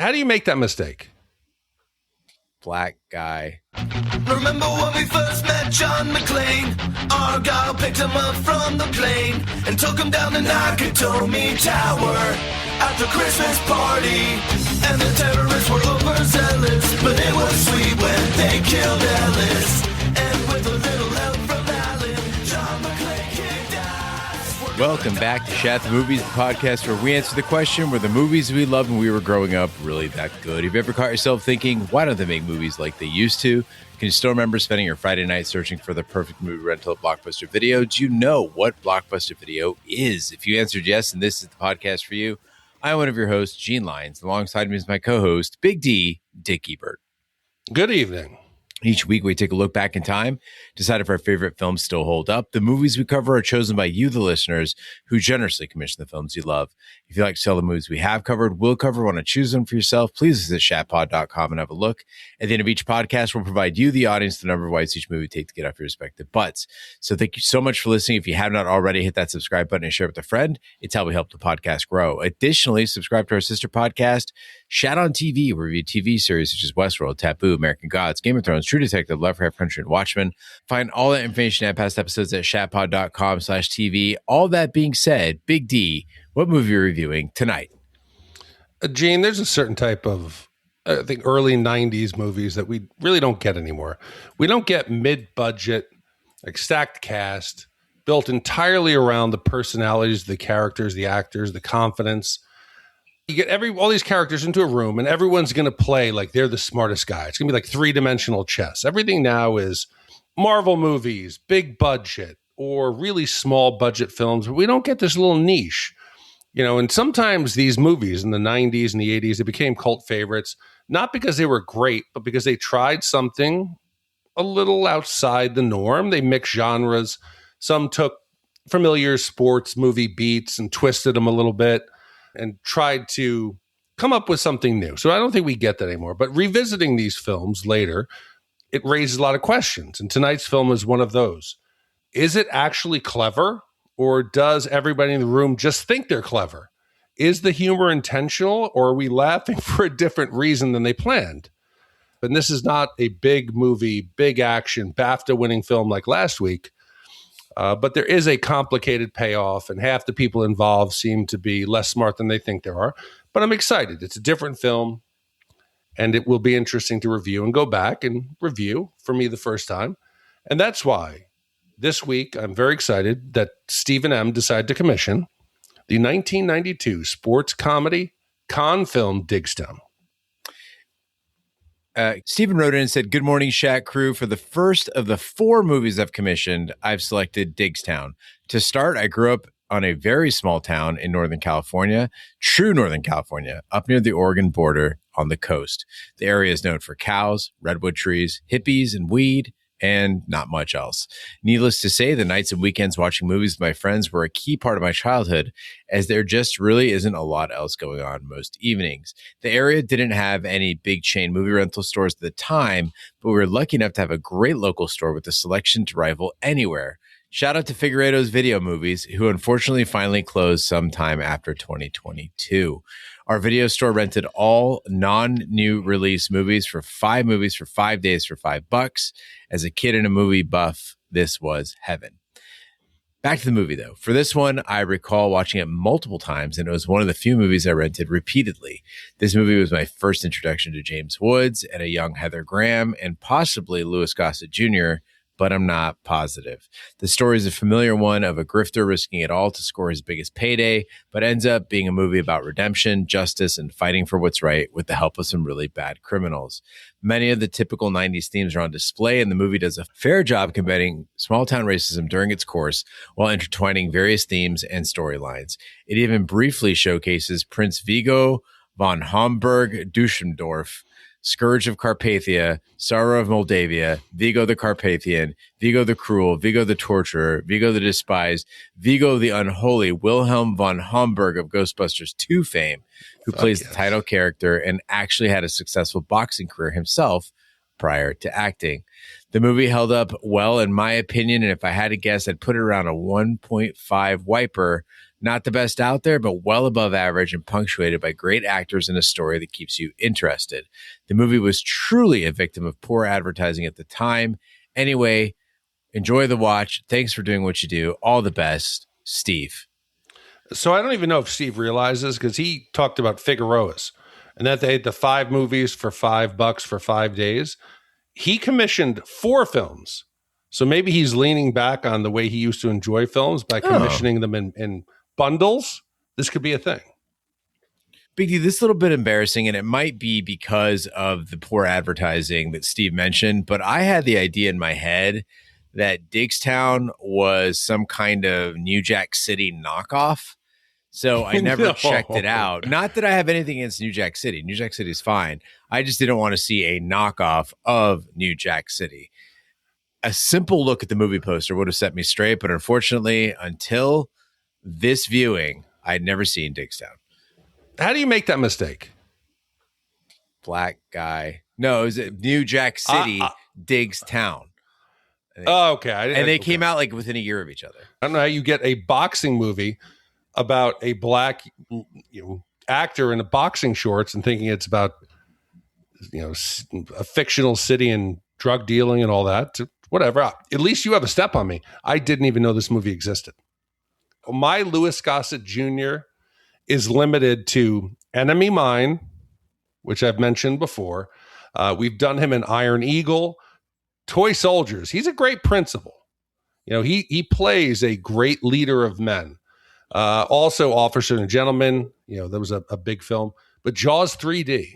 How do you make that mistake? Black guy. Remember when we first met John McClane? Argyle picked him up from the plane and took him down the Nakatomi Tower at the Christmas party. And the terrorists were overzealous, but it was sweet when they killed Ellis. And with a little help from Alan, John McClane kicked ass. Welcome back to Shat the Movies, the podcast where we answer the question, were the movies we loved when we were growing up really that good? Have you ever caught yourself thinking, why don't they make movies like they used to? Can you still remember spending your Friday night searching for the perfect movie rental at Blockbuster Video? Do you know what Blockbuster Video is? If you answered yes, and this is the podcast for you, I'm one of your hosts, Gene Lyons. Alongside me is my co-host, Big D, Dick Ebert. Good evening. Each week, we take a look back in time, decide if our favorite films still hold up. The movies we cover are chosen by you, the listeners, who generously commission the films you love. If you like to sell the movies we have covered, will cover, want to choose them for yourself, please visit shatpod.com and have a look. At the end of each podcast, we'll provide you, the audience, the number of bites each movie take to get off your respective butts. So thank you so much for listening. If you have not already, hit that subscribe button and share it with a friend. It's how we help the podcast grow. Additionally, subscribe to our sister podcast, Shat on TV, where we review TV series such as Westworld, Taboo, American Gods, Game of Thrones, True Detective, Lovecraft Country, and Watchmen. Find all that information and past episodes at shatpod.com/TV. All that being said, Big D, what movie are you reviewing tonight? Gene, there's a certain type of, I think, early 90s movies that we really don't get anymore. We don't get mid-budget, like stacked cast, built entirely around the personalities, the characters, the actors, the confidence. You get all these characters into a room, and everyone's going to play like they're the smartest guy. It's going to be like three-dimensional chess. Everything now is Marvel movies, big budget, or really small budget films. But we don't get this little niche. You know, and sometimes these movies in the 90s and the 80s, they became cult favorites, not because they were great, but because they tried something a little outside the norm. They mixed genres. Some took familiar sports movie beats and twisted them a little bit and tried to come up with something new. So I don't think we get that anymore. But revisiting these films later, it raises a lot of questions. And tonight's film is one of those. Is it actually clever? Or does everybody in the room just think they're clever? Is the humor intentional, or are we laughing for a different reason than they planned? And this is not a big movie, big action, BAFTA-winning film like last week, but there is a complicated payoff, and half the people involved seem to be less smart than they think they are. But I'm excited. It's a different film, and it will be interesting to review and go back and review for me the first time. And that's why this week, I'm very excited that Stephen M. decided to commission the 1992 sports comedy con film Diggstown. Stephen wrote in and said, "Good morning, Shat crew. For the first of the 4 movies I've commissioned, I've selected Diggstown. To start, I grew up on a very small town in Northern California, true Northern California, up near the Oregon border on the coast. The area is known for cows, redwood trees, hippies, and weed, and not much else. Needless to say, the nights and weekends watching movies with my friends were a key part of my childhood, as there just really isn't a lot else going on most evenings. The area didn't have any big chain movie rental stores at the time, but we were lucky enough to have a great local store with a selection to rival anywhere. Shout out to Figueredo's Video Movies, who unfortunately finally closed sometime after 2022. Our video store rented all non-new release movies for 5 days for $5. As a kid and a movie buff, this was heaven." Back to the movie, though. For this one, I recall watching it multiple times, and it was one of the few movies I rented repeatedly. This movie was my first introduction to James Woods and a young Heather Graham, and possibly Louis Gossett Jr., but I'm not positive. The story is a familiar one of a grifter risking it all to score his biggest payday, but ends up being a movie about redemption, justice, and fighting for what's right with the help of some really bad criminals. Many of the typical 90s themes are on display, and the movie does a fair job combating small-town racism during its course while intertwining various themes and storylines. It even briefly showcases Prince Vigo von Homburg-Duschendorf, Scourge of Carpathia, Sorrow of Moldavia, Vigo the Carpathian, Vigo the Cruel, Vigo the Torturer, Vigo the Despised, Vigo the Unholy, Wilhelm von Homburg of Ghostbusters 2 fame, who plays the title character and actually had a successful boxing career himself prior to acting. The movie held up well, in my opinion, and if I had to guess, I'd put it around a 1.5 wiper Not the best out there, but well above average and punctuated by great actors and a story that keeps you interested. The movie was truly a victim of poor advertising at the time. Anyway, enjoy the watch. Thanks for doing what you do. All the best, Steve. So I don't even know if Steve realizes, because he talked about Figueroa's and that they had the 5 movies for $5 for 5 days. He commissioned 4 films. So maybe he's leaning back on the way he used to enjoy films by commissioning them in bundles. This could be a thing. Big D, this is a little bit embarrassing, and it might be because of the poor advertising that Steve mentioned, but I had the idea in my head that Diggstown was some kind of New Jack City knockoff. So I never checked it out. Not that I have anything against New Jack City. New Jack City is fine. I just didn't want to see a knockoff of New Jack City. A simple look at the movie poster would have set me straight, but unfortunately, until this viewing, I'd never seen Diggstown. How do you make that mistake? Black guy. No, is it New Jack City, Diggstown? Oh, okay. And they came out like within a year of each other. I don't know how you get a boxing movie about a black actor in a boxing shorts and thinking it's about a fictional city and drug dealing and all that. Whatever. At least you have a step on me. I didn't even know this movie existed. My Louis Gossett Jr. is limited to Enemy Mine, which I've mentioned before. We've done him in Iron Eagle, Toy Soldiers. He's a great principal. He plays a great leader of men. Also Officer and Gentleman. That was a big film. But Jaws 3D,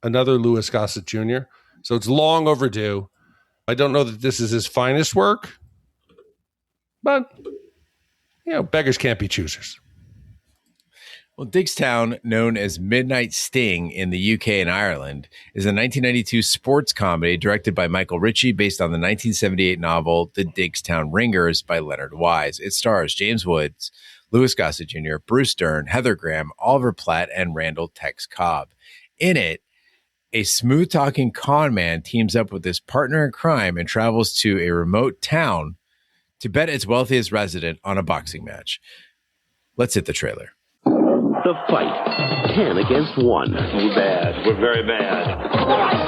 another Louis Gossett Jr. So it's long overdue. I don't know that this is his finest work, but beggars can't be choosers. Well, Diggstown, known as Midnight Sting in the UK and Ireland, is a 1992 sports comedy directed by Michael Ritchie based on the 1978 novel The Diggstown Ringers by Leonard Wise. It stars James Woods, Louis Gossett Jr., Bruce Dern, Heather Graham, Oliver Platt, and Randall Tex Cobb. In it, a smooth-talking con man teams up with his partner in crime and travels to a remote town to bet its wealthiest resident on a boxing match. Let's hit the trailer. The fight, 10 against 1. We're bad. We're very bad.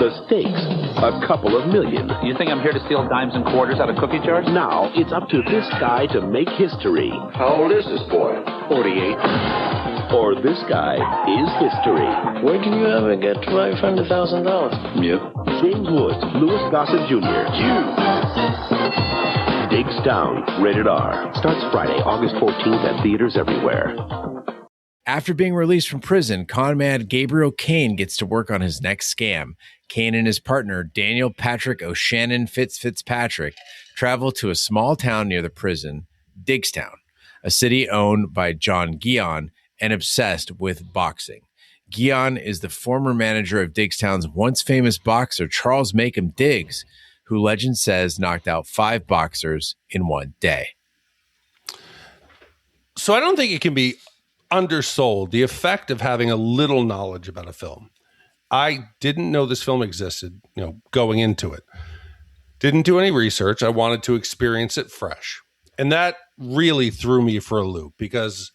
The stakes, a couple of million. You think I'm here to steal dimes and quarters out of cookie jars? Now it's up to this guy to make history. How old is this boy? 48. Or this guy is history. Where can you ever get $500,000? Yep. James Woods, Louis Gossett Jr. Diggstown, rated R. Starts Friday, August 14th at theaters everywhere. After being released from prison, con man Gabriel Kane gets to work on his next scam. Kane and his partner, Daniel Patrick O'Shannon Fitzpatrick, travel to a small town near the prison, Diggstown, a city owned by John Guion and obsessed with boxing. Guion is the former manager of Diggstown's once famous boxer, Charles Macomb Diggs, who legend says knocked out 5 boxers in one day. So I don't think it can be undersold the effect of having a little knowledge about a film. I didn't know this film existed, going into it. Didn't do any research. I wanted to experience it fresh. And that really threw me for a loop because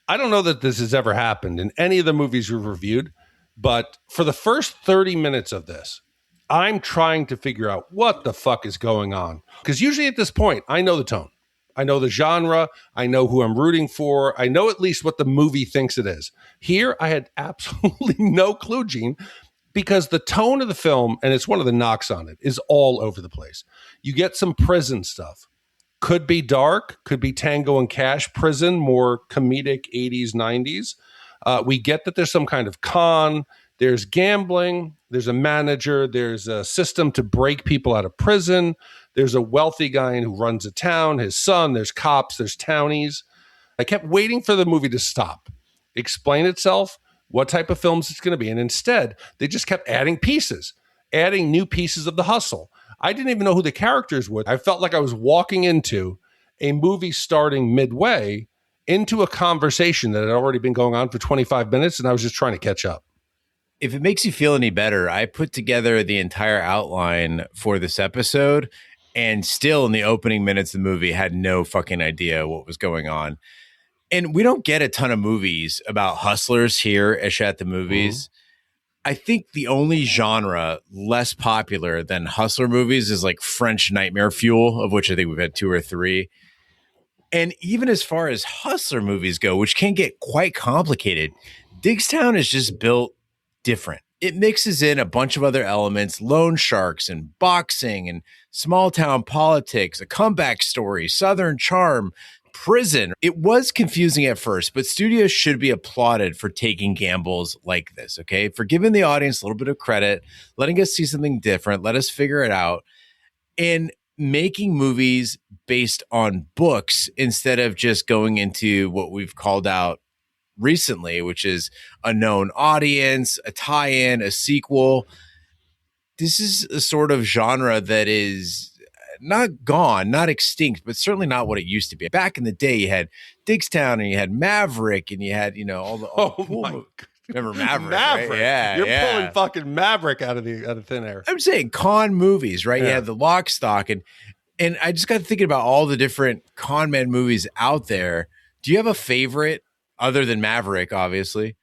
I don't know that this has ever happened in any of the movies we've reviewed, but for the first 30 minutes of this, I'm trying to figure out what the fuck is going on. Because usually at this point, I know the tone. I know the genre. I know who I'm rooting for. I know at least what the movie thinks it is. Here, I had absolutely no clue, Gene, because the tone of the film, and it's one of the knocks on it, is all over the place. You get some prison stuff. Could be dark, could be Tango and Cash prison, more comedic 80s, 90s. We get that there's some kind of con. There's gambling. There's a manager. There's a system to break people out of prison. There's a wealthy guy who runs a town, his son. There's cops. There's townies. I kept waiting for the movie to stop, explain itself, what type of films it's going to be. And instead, they just kept adding pieces, adding new pieces of the hustle. I didn't even know who the characters were. I felt like I was walking into a movie starting midway into a conversation that had already been going on for 25 minutes, and I was just trying to catch up. If it makes you feel any better, I put together the entire outline for this episode, and still in the opening minutes of the movie had no fucking idea what was going on. And we don't get a ton of movies about hustlers here at the Movies. I think the only genre less popular than hustler movies is like French Nightmare Fuel, of which I think we've had 2 or 3. And even as far as hustler movies go, which can get quite complicated, Diggstown is just built different. It mixes in a bunch of other elements, loan sharks and boxing and small town politics, a comeback story, Southern charm, prison. It was confusing at first, but studios should be applauded for taking gambles like this, okay? For giving the audience a little bit of credit, letting us see something different, let us figure it out, and making movies based on books instead of just going into what we've called out recently, which is a known audience, a tie-in, a sequel. This is a sort of genre that is not gone, not extinct, but certainly not what it used to be. Back in the day, you had Diggstown and you had Maverick and you had, all the cool remember Maverick? Maverick. Right? Yeah, You're pulling fucking Maverick out of thin air. I'm saying con movies, right? Yeah. You have the Lock, Stock, and I just got thinking about all the different con man movies out there. Do you have a favorite other than Maverick, obviously?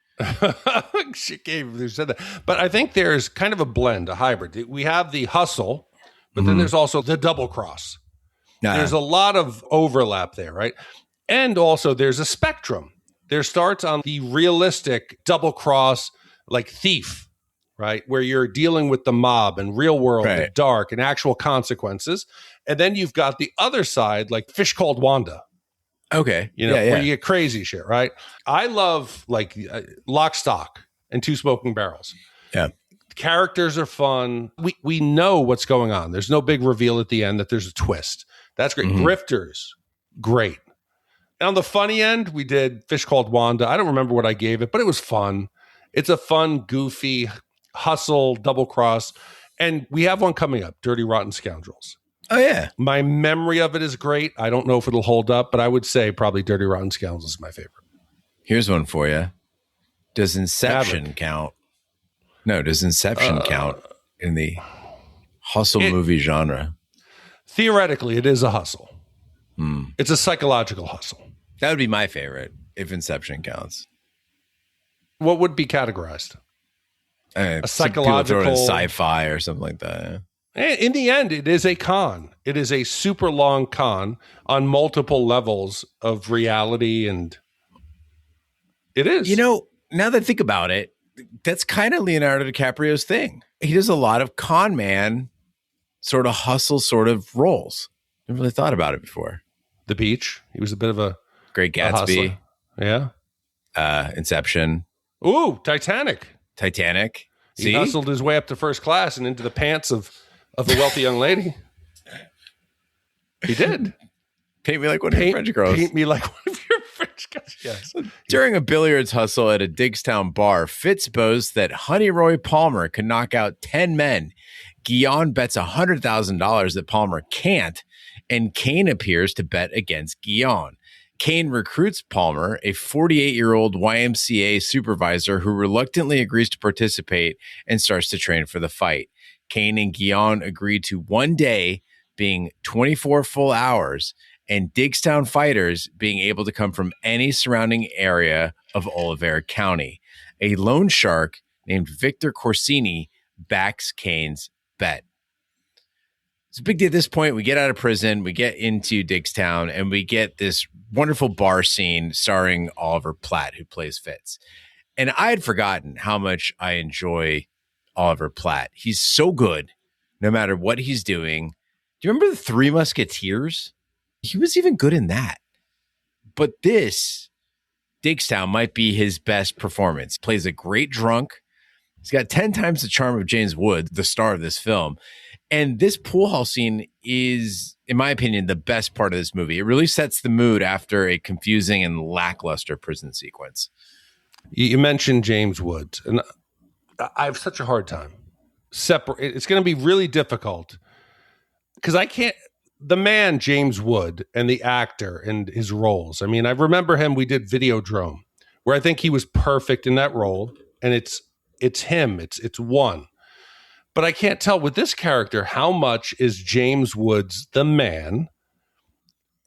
She said that. But I think there's kind of a blend, a hybrid. We have the hustle, but then there's also the double cross. There's a lot of overlap there, right? And also there's a spectrum. There starts on the realistic double cross, like Thief, right? Where you're dealing with the mob and real world, the dark and actual consequences. And then you've got the other side, like Fish Called Wanda. Okay. Where you get crazy shit, right? I love like Lock, Stock, and Two Smoking Barrels. Yeah. Characters are fun. We know what's going on. There's no big reveal at the end that there's a twist. That's great. Grifters, great. And on the funny end, we did Fish Called Wanda. I don't remember what I gave it, but it was fun. It's a fun, goofy, hustle, double cross. And we have one coming up, Dirty Rotten Scoundrels. Oh, yeah. My memory of it is great. I don't know if it'll hold up, but I would say probably Dirty Rotten Scoundrels is my favorite. Here's one for you. Does Inception count? No, does Inception count in the hustle movie genre? Theoretically, it is a hustle. It's a psychological hustle. That would be my favorite if Inception counts. What would be categorized? A psychological sci-fi or something like that. In the end, it is a con. It is a super long con on multiple levels of reality, and it is. Now that I think about it, that's kind of Leonardo DiCaprio's thing. He does a lot of con man, sort of hustle sort of roles. Never really thought about it before. The Beach. He was a bit of a Great Gatsby. Yeah. Inception. Ooh, Titanic. See? He hustled his way up to first class and into the pants of a wealthy young lady. He did. Paint me like one of your French girls. Paint me like one of your French girls. Yes. During a billiards hustle at a Diggstown bar, Fitz boasts that Honey Roy Palmer could knock out 10 men. Guion bets $100,000 that Palmer can't, and Kane appears to bet against Guion. Kane recruits Palmer, a 48-year-old YMCA supervisor who reluctantly agrees to participate and starts to train for the fight. Kane and Guion agree to one day being 24 full hours and Diggstown fighters being able to come from any surrounding area of Oliver County. A loan shark named Victor Corsini backs Kane's bet. It's a big deal at this point. We get out of prison, we get into Diggstown, and we get this wonderful bar scene starring Oliver Platt, who plays Fitz. And I had forgotten how much I enjoy Oliver Platt. He's so good, no matter what he's doing. Do you remember the Three Musketeers? He was even good in that. But this, Diggstown, might be his best performance. Plays a great drunk. He's got 10 times the charm of James Woods, the star of this film. And this pool hall scene is, in my opinion, the best part of this movie. It really sets the mood after a confusing and lackluster prison sequence. You mentioned James Woods, and I have such a hard time. It's going to be really difficult because I can't. The man, James Wood, and the actor and his roles. I mean, I remember him. We did Videodrome, where I think he was perfect in that role, and it's him. It's one. But I can't tell with this character how much is James Woods the man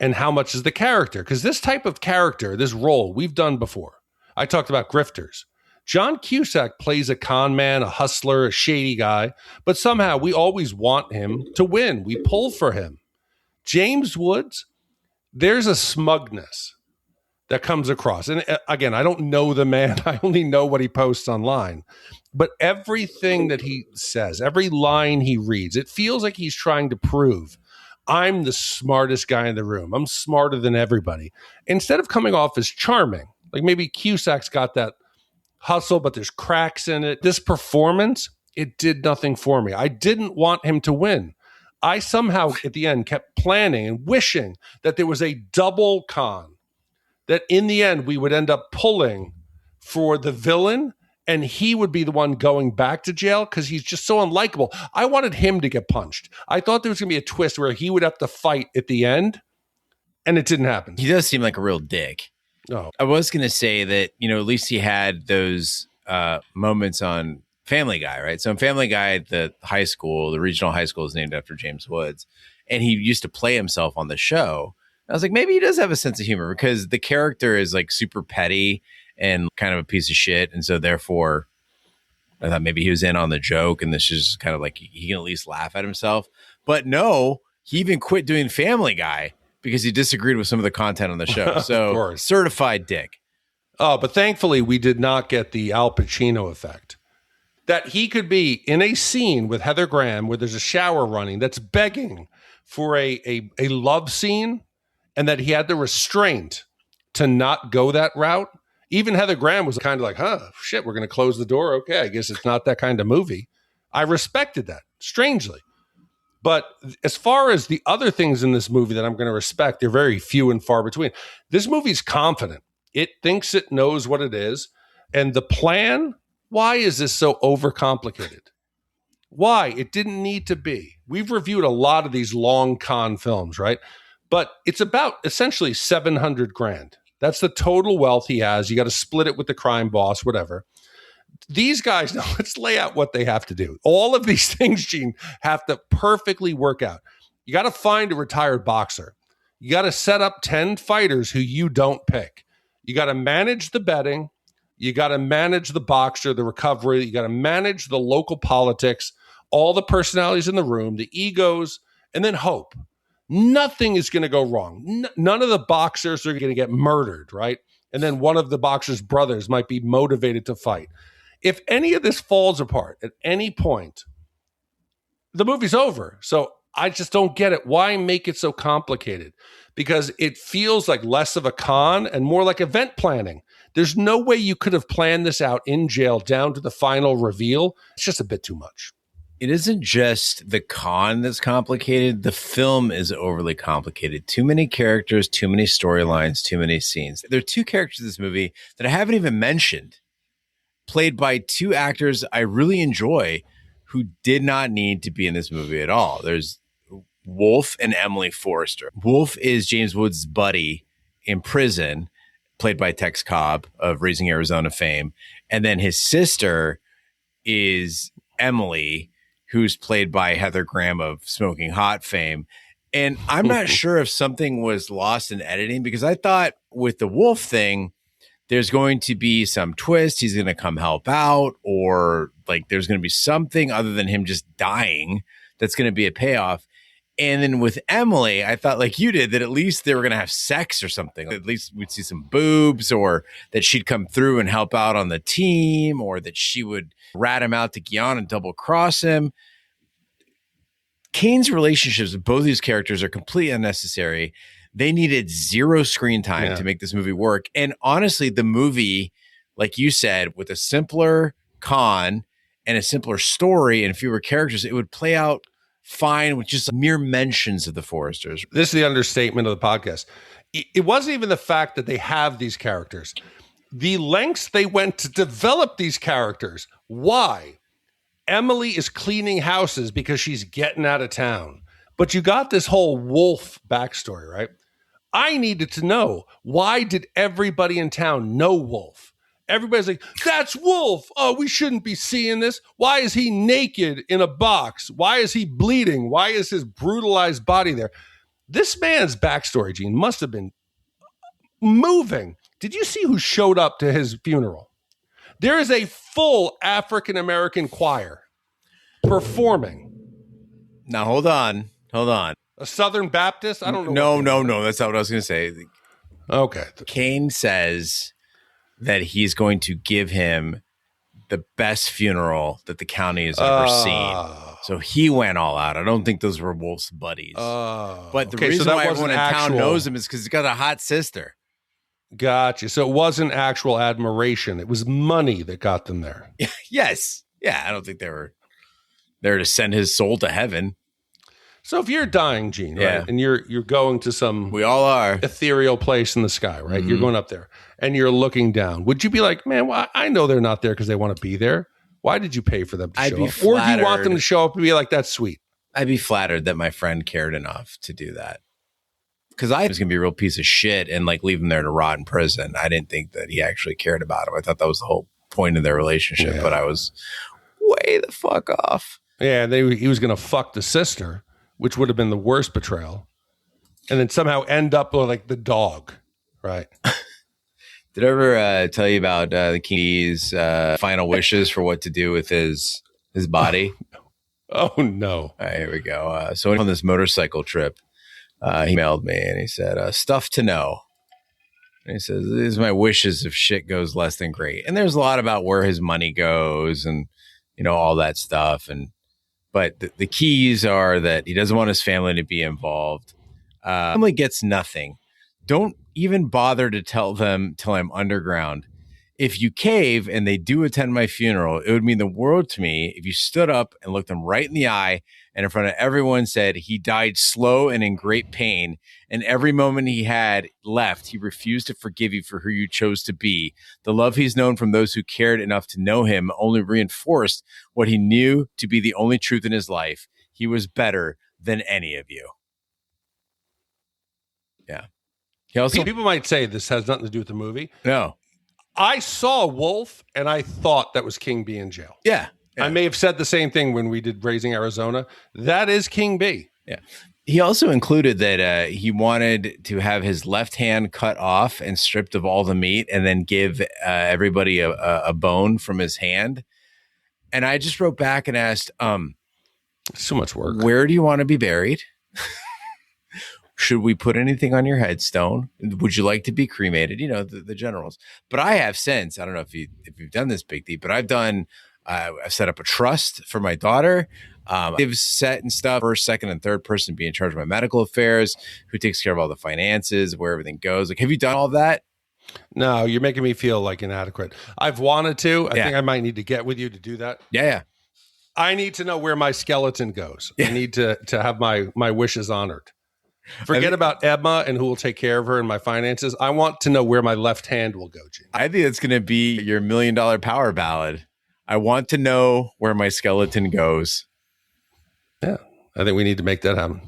and how much is the character? Because this type of character, this role, we've done before. I talked about grifters. John Cusack plays a con man, a hustler, a shady guy, but somehow we always want him to win. We pull for him. James Woods, there's a smugness that comes across. And again, I don't know the man. I only know what he posts online. But everything that he says, every line he reads, it feels like he's trying to prove, I'm the smartest guy in the room. I'm smarter than everybody. Instead of coming off as charming, like maybe Cusack's got that hustle, but there's cracks in it. This performance, it did nothing for me. I didn't want him to win. I somehow at the end kept planning and wishing that there was a double con, that in the end we would end up pulling for the villain and he would be the one going back to jail because he's just so unlikable. I wanted him to get punched. I thought there was going to be a twist where he would have to fight at the end, and it didn't happen. He does seem like a real dick. Oh. I was going to say that, you know, at least he had those moments on Family Guy, right? So in Family Guy, the high school, the regional high school is named after James Woods, and he used to play himself on the show. I was like, maybe he does have a sense of humor because the character is like super petty and kind of a piece of shit. And so therefore I thought maybe he was in on the joke and this is kind of like he can at least laugh at himself. But no, he even quit doing Family Guy because he disagreed with some of the content on the show. So certified dick. Oh, but thankfully we did not get the Al Pacino effect. That he could be in a scene with Heather Graham where there's a shower running that's begging for a love scene, and that he had the restraint to not go that route. Even Heather Graham was kind of like, shit, we're going to close the door. Okay, I guess it's not that kind of movie. I respected that, strangely. But as far as the other things in this movie that I'm going to respect, they're very few and far between. This movie's confident. It thinks it knows what it is. And the plan, why is this so overcomplicated? Why? It didn't need to be. We've reviewed a lot of these long con films, right? But it's about essentially $700,000. That's the total wealth he has. You got to split it with the crime boss, whatever. These guys, now let's lay out what they have to do. All of these things, Gene, have to perfectly work out. You got to find a retired boxer. You got to set up 10 fighters who you don't pick. You got to manage the betting. You got to manage the boxer, the recovery. You got to manage the local politics, all the personalities in the room, the egos, and then hope. Nothing is going to go wrong. None of the boxers are going to get murdered, right? And then one of the boxer's brothers might be motivated to fight. If any of this falls apart at any point, the movie's over. So I just don't get it. Why make it so complicated? Because it feels like less of a con and more like event planning. There's no way you could have planned this out in jail down to the final reveal. It's just a bit too much. It isn't just the con that's complicated. The film is overly complicated. Too many characters, too many storylines, too many scenes. There are two characters in this movie that I haven't even mentioned, played by two actors I really enjoy who did not need to be in this movie at all. There's Wolf and Emily Forrester. Wolf is James Woods' buddy in prison, played by Tex Cobb of Raising Arizona fame. And then his sister is Emily, who's played by Heather Graham of Smoking Hot fame. And I'm not sure if something was lost in editing because I thought with the Wolf thing, there's going to be some twist. He's going to come help out, or like there's going to be something other than him just dying that's going to be a payoff. And then with Emily, I thought like you did that at least they were going to have sex or something. At least we'd see some boobs, or that she'd come through and help out on the team, or that she would rat him out to Guion and double cross him. Kane's relationships with both these characters are completely unnecessary. They needed zero screen time to make this movie work. And honestly, the movie, like you said, with a simpler con and a simpler story and fewer characters, it would play out fine with just mere mentions of the Forresters. This is the understatement of the podcast. It wasn't even the fact that they have these characters. The lengths they went to develop these characters. Why? Emily is cleaning houses because she's getting out of town. But you got this whole Wolf backstory, right? I needed to know, why did everybody in town know Wolf? Everybody's like, that's Wolf. Oh, we shouldn't be seeing this. Why is he naked in a box? Why is he bleeding? Why is his brutalized body there? This man's backstory, Gene, must have been moving. Did you see who showed up to his funeral? There is a full African-American choir performing. Now, hold on. A Southern Baptist? I don't know. No. That's not what I was going to say. Okay. Kane says that he's going to give him the best funeral that the county has ever seen. So he went all out. I don't think those were Wolf's buddies. But the reason why everyone in town knows him is because he's got a hot sister. Gotcha. So it wasn't actual admiration. It was money that got them there. Yes. Yeah, I don't think they were there to send his soul to heaven. So if you're dying, Gene, right, and you're going to some we all are ethereal place in the sky, right? You're going up there and you're looking down. Would you be like, man, well, I know they're not there because they want to be there. Why did you pay for them to show up? Or do you want them to show up and be like, that's sweet? I'd be flattered that my friend cared enough to do that. Because I was going to be a real piece of shit and like leave him there to rot in prison. I didn't think that he actually cared about him. I thought that was the whole point of their relationship, but I was way the fuck off. Yeah, he was going to fuck the sister, which would have been the worst betrayal. And then somehow end up with like the dog, right? Did I ever tell you about the King's final wishes for what to do with his body? Oh, no. All right, here we go. So on this motorcycle trip, he emailed me and he said, stuff to know. And he says, these are my wishes if shit goes less than great. And there's a lot about where his money goes and, you know, all that stuff. But the keys are that he doesn't want his family to be involved. Family gets nothing. Don't even bother to tell them till I'm underground. If you cave and they do attend my funeral, it would mean the world to me if you stood up and looked them right in the eye and in front of everyone said he died slow and in great pain, and every moment he had left, he refused to forgive you for who you chose to be. The love he's known from those who cared enough to know him only reinforced what he knew to be the only truth in his life. He was better than any of you. Yeah. He also, people might say this has nothing to do with the movie. No. I saw Wolf and I thought that was King B in jail. Yeah. I may have said the same thing when we did Raising Arizona. That is King B. Yeah. He also included that he wanted to have his left hand cut off and stripped of all the meat and then give everybody a bone from his hand. And I just wrote back and asked, so much work. Where do you want to be buried? Should we put anything on your headstone? Would you like to be cremated? You know, the generals. But I have since, I don't know if you've done this, Big D, but I've set up a trust for my daughter. They've set and stuff, first, second, and third person be in charge of my medical affairs, who takes care of all the finances, where everything goes. Like, have you done all that? No, you're making me feel like inadequate. I've wanted to. I think I might need to get with you to do that. Yeah. I need to know where my skeleton goes. I need to have my wishes honored. Forget about Emma and who will take care of her and my finances. I want to know where my left hand will go, Gene. I think it's going to be your $1 million power ballad. I want to know where my skeleton goes. Yeah, I think we need to make that happen.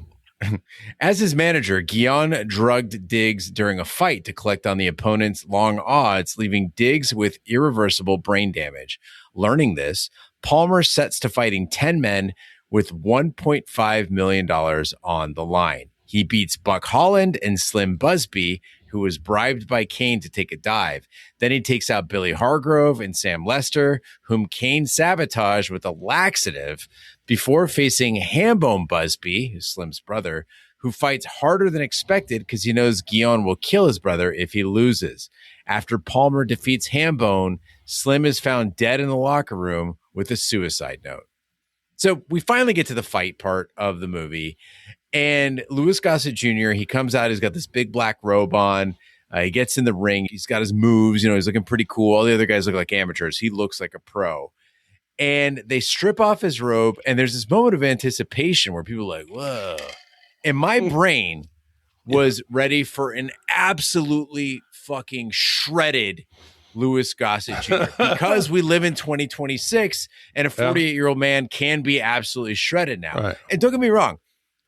As his manager, Guion drugged Diggs during a fight to collect on the opponent's long odds, leaving Diggs with irreversible brain damage. Learning this, Palmer sets to fighting 10 men with $1.5 million on the line. He beats Buck Holland and Slim Busby, who was bribed by Kane to take a dive. Then he takes out Billy Hargrove and Sam Lester, whom Kane sabotaged with a laxative before facing Hambone Busby, who's Slim's brother, who fights harder than expected because he knows Guion will kill his brother if he loses. After Palmer defeats Hambone, Slim is found dead in the locker room with a suicide note. So we finally get to the fight part of the movie. And Louis Gossett Jr., he comes out, he's got this big black robe on. He gets in the ring. He's got his moves. You know, he's looking pretty cool. All the other guys look like amateurs. He looks like a pro. And they strip off his robe, and there's this moment of anticipation where people are like, whoa. And my brain was ready for an absolutely fucking shredded Louis Gossett Jr. because we live in 2026, and a 48-year-old man can be absolutely shredded now. Right. And don't get me wrong.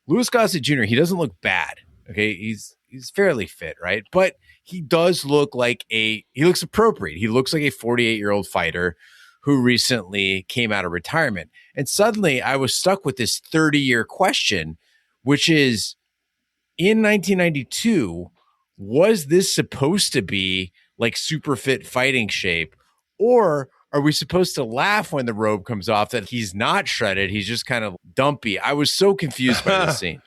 Louis Gossett Jr., he doesn't look bad. Okay. He's fairly fit, right? But he does look like he looks appropriate. He looks like a 48-year-old fighter who recently came out of retirement. And suddenly I was stuck with this 30-year question, which is, in 1992, was this supposed to be like super fit fighting shape, or are we supposed to laugh when the robe comes off that he's not shredded? He's just kind of dumpy. I was so confused by this scene.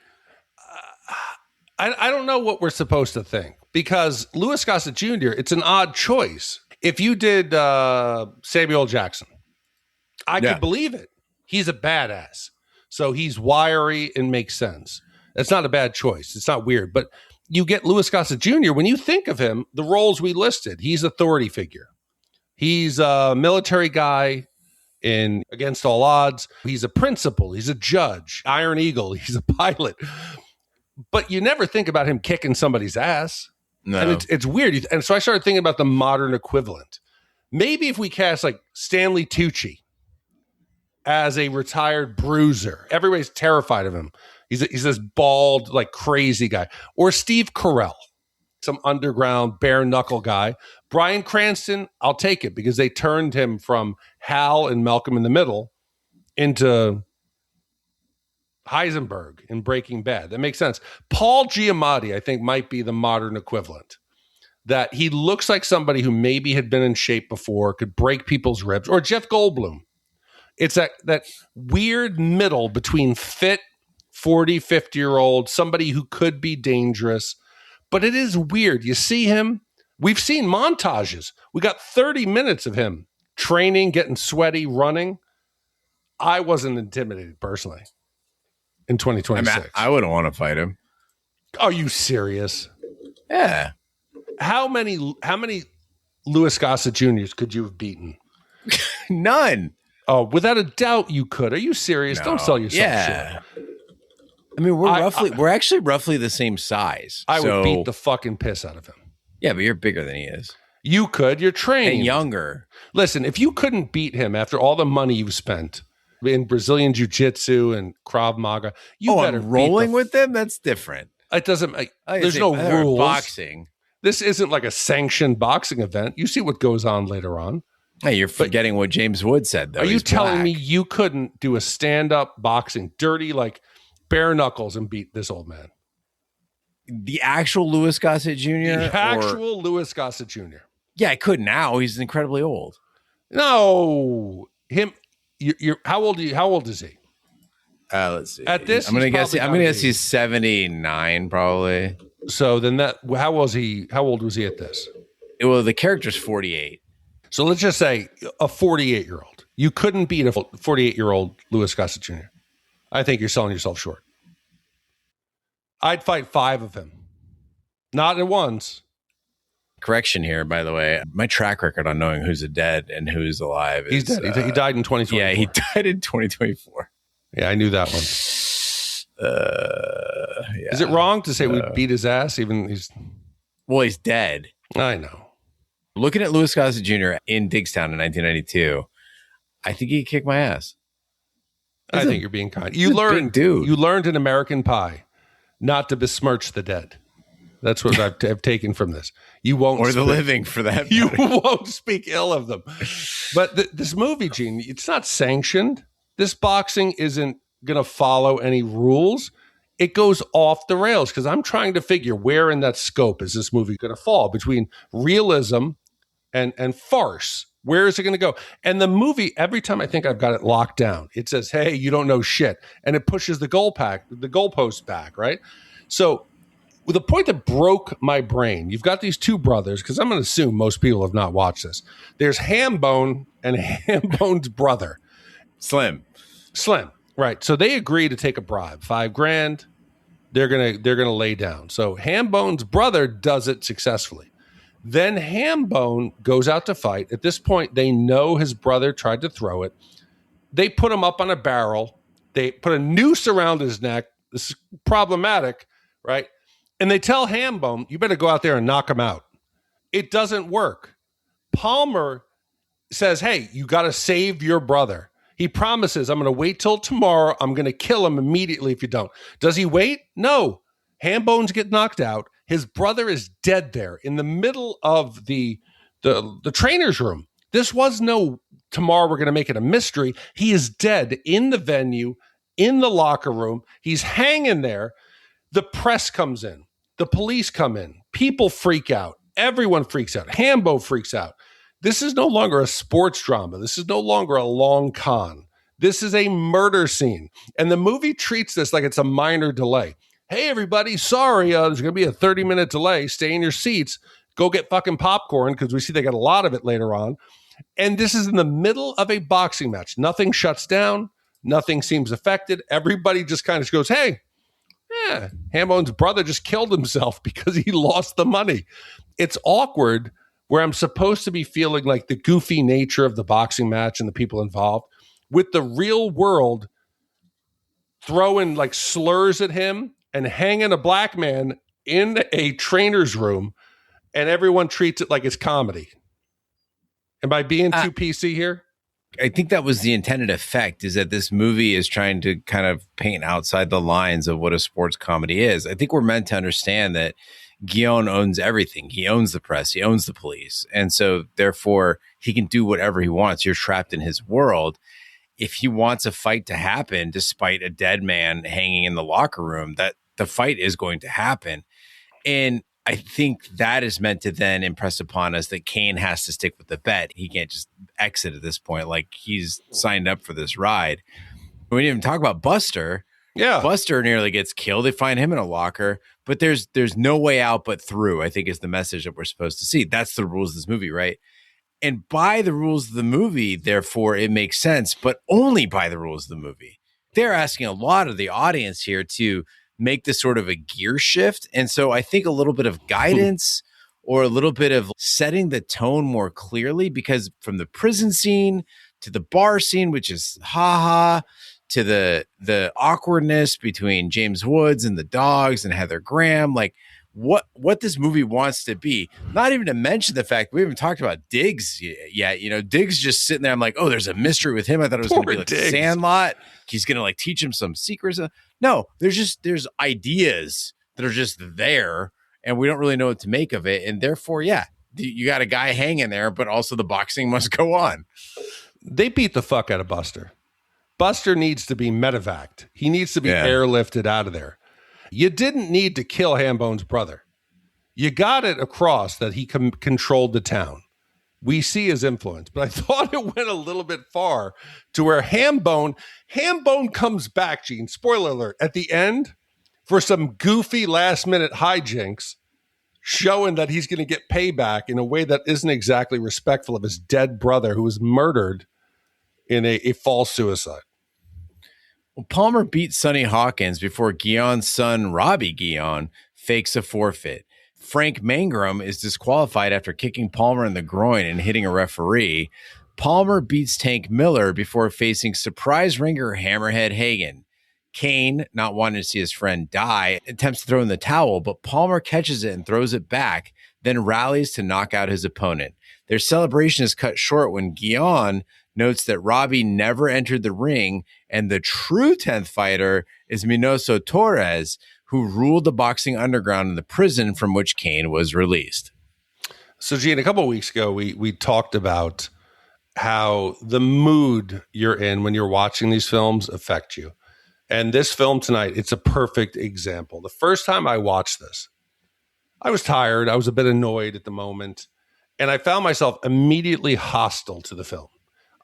I don't know what we're supposed to think, because Louis Gossett Jr., it's an odd choice. If you did Samuel Jackson, I could believe it. He's a badass. So he's wiry and makes sense. That's not a bad choice. It's not weird. But you get Louis Gossett Jr., when you think of him, the roles we listed, he's authority figure. He's a military guy in Against All Odds. He's a principal. He's a judge. Iron Eagle. He's a pilot. But you never think about him kicking somebody's ass. No. And it's weird. And so I started thinking about the modern equivalent. Maybe if we cast like Stanley Tucci as a retired bruiser, everybody's terrified of him. He's this bald, like crazy guy. Or Steve Carell, some underground bare knuckle guy. Bryan Cranston, I'll take it, because they turned him from Hal and Malcolm in the Middle into Heisenberg in Breaking Bad. That makes sense. Paul Giamatti, I think, might be the modern equivalent. That he looks like somebody who maybe had been in shape before, could break people's ribs. Or Jeff Goldblum. It's that weird middle between fit 40, 50-year-old, somebody who could be dangerous. But it is weird. You see him. We've seen montages. We got 30 minutes of him training, getting sweaty, running. I wasn't intimidated personally in 2026. I wouldn't want to fight him. Are you serious? Yeah. How many Louis Gossett Juniors could you have beaten? None. Oh, without a doubt you could. Are you serious? No. Don't sell yourself short. I mean, we're actually roughly the same size. I would beat the fucking piss out of him. Yeah, but you're bigger than he is. You could. You're trained. And younger. Listen, if you couldn't beat him after all the money you've spent in Brazilian Jiu-Jitsu and Krav Maga, you better I'm rolling with them? That's different. It doesn't make... There's no rules. Boxing. This isn't like a sanctioned boxing event. You see what goes on later on. Hey, you're forgetting what James Wood said, though. Are you telling me you couldn't do a stand-up boxing, dirty, like bare knuckles, and beat this old man? The actual Louis Gossett Jr.? The actual Louis Gossett Jr. Yeah, I could now. He's incredibly old. No. Him. How old is he? Let's see. At this, I'm gonna guess he's 79, probably. So then how old was he at this? Well, the character's 48. So let's just say a 48-year-old. You couldn't beat a 48-year-old Louis Gossett Jr. I think you're selling yourself short. I'd fight 5 of him. Not at once. Correction here, by the way. My track record on knowing who's dead and who's alive is... He's dead. He died in 2024. Yeah, he died in 2024. Yeah, I knew that one. Yeah. Is it wrong to say we beat his ass? Well, he's dead. I know. Looking at Louis Gossett Jr. in Diggstown in 1992, I think he kicked my ass. I think you're being kind. You learned in American Pie not to besmirch the dead. That's what I've taken from this. You won't, or the living, for that. You won't speak ill of them. But this movie, Gene, it's not sanctioned. This boxing isn't going to follow any rules. It goes off the rails because I'm trying to figure where in that scope is this movie going to fall between realism and farce. Where is it going to go? And the movie, every time I think I've got it locked down, it says, "Hey, you don't know shit," and it pushes the goalpost back, right? So, with the point that broke my brain, you've got these two brothers, because I'm going to assume most people have not watched this. There's Hambone and Hambone's brother, Slim, right? So they agree to take a bribe, $5,000. They're gonna lay down. So Hambone's brother does it successfully. Then Hambone goes out to fight. At this point, they know his brother tried to throw it. They put him up on a barrel. They put a noose around his neck. This is problematic, right? And they tell Hambone, "You better go out there and knock him out." It doesn't work. Palmer says, "Hey, you got to save your brother." He promises, "I'm going to wait till tomorrow. I'm going to kill him immediately if you don't." Does he wait? No. Hambones get knocked out. His brother is dead there in the middle of the trainer's room. This was no tomorrow we're going to make it a mystery. He is dead in the venue, in the locker room. He's hanging there. The press comes in. The police come in. People freak out. Everyone freaks out. Hambo freaks out. This is no longer a sports drama. This is no longer a long con. This is a murder scene. And the movie treats this like it's a minor delay. Hey, everybody, sorry, there's going to be a 30-minute delay. Stay in your seats. Go get fucking popcorn, because we see they got a lot of it later on. And this is in the middle of a boxing match. Nothing shuts down. Nothing seems affected. Everybody just kind of goes, hey, yeah, Hambone's brother just killed himself because he lost the money. It's awkward where I'm supposed to be feeling like the goofy nature of the boxing match and the people involved, with the real world throwing like slurs at him and hanging a black man in a trainer's room, and everyone treats it like it's comedy. Am I being too PC here? I think that was the intended effect, is that this movie is trying to kind of paint outside the lines of what a sports comedy is. I think we're meant to understand that Guillaume owns everything. He owns the press. He owns the police. And so therefore he can do whatever he wants. You're trapped in his world. If he wants a fight to happen, despite a dead man hanging in the locker room, that the fight is going to happen. And I think that is meant to then impress upon us that Kane has to stick with the bet. He can't just exit at this point. Like, he's signed up for this ride. We didn't even talk about Buster. Yeah. Buster nearly gets killed. They find him in a locker, but there's no way out but through, I think, is the message that we're supposed to see. That's the rules of this movie, right? And by the rules of the movie, therefore, it makes sense, but only by the rules of the movie. They're asking a lot of the audience here to make this sort of a gear shift. And so I think a little bit of guidance or a little bit of setting the tone more clearly, because from the prison scene to the bar scene, which is haha, to the awkwardness between James Woods and the dogs and Heather Graham, like what this movie wants to be. Not even to mention the fact we haven't talked about Diggs yet. You know, Diggs just sitting there. I'm like, oh, there's a mystery with him. I thought it was going to be like Diggs. Sandlot. He's going to like teach him some secrets. No, there's ideas that are just there, and we don't really know what to make of it. And therefore, yeah, you got a guy hanging there, but also the boxing must go on. They beat the fuck out of Buster. Buster needs to be medevaced. He needs to be airlifted out of there. You didn't need to kill Hambone's brother. You got it across that he controlled the town. We see his influence, but I thought it went a little bit far to where Hambone comes back, Gene, spoiler alert, at the end for some goofy last-minute hijinks, showing that he's going to get payback in a way that isn't exactly respectful of his dead brother who was murdered in a false suicide. Well, Palmer beats Sonny Hawkins before Guillon's son, Robbie Guillon, fakes a forfeit. Frank Mangrum is disqualified after kicking Palmer in the groin and hitting a referee. Palmer beats Tank Miller before facing surprise ringer Hammerhead Hagen. Kane, not wanting to see his friend die, attempts to throw in the towel, but Palmer catches it and throws it back, then rallies to knock out his opponent. Their celebration is cut short when Guillon notes that Robbie never entered the ring, and the true 10th fighter is Minoso Torres, who ruled the boxing underground in the prison from which Kane was released. So, Gene, a couple of weeks ago, we talked about how the mood you're in when you're watching these films affect you. And this film tonight, it's a perfect example. The first time I watched this, I was tired. I was a bit annoyed at the moment. And I found myself immediately hostile to the film.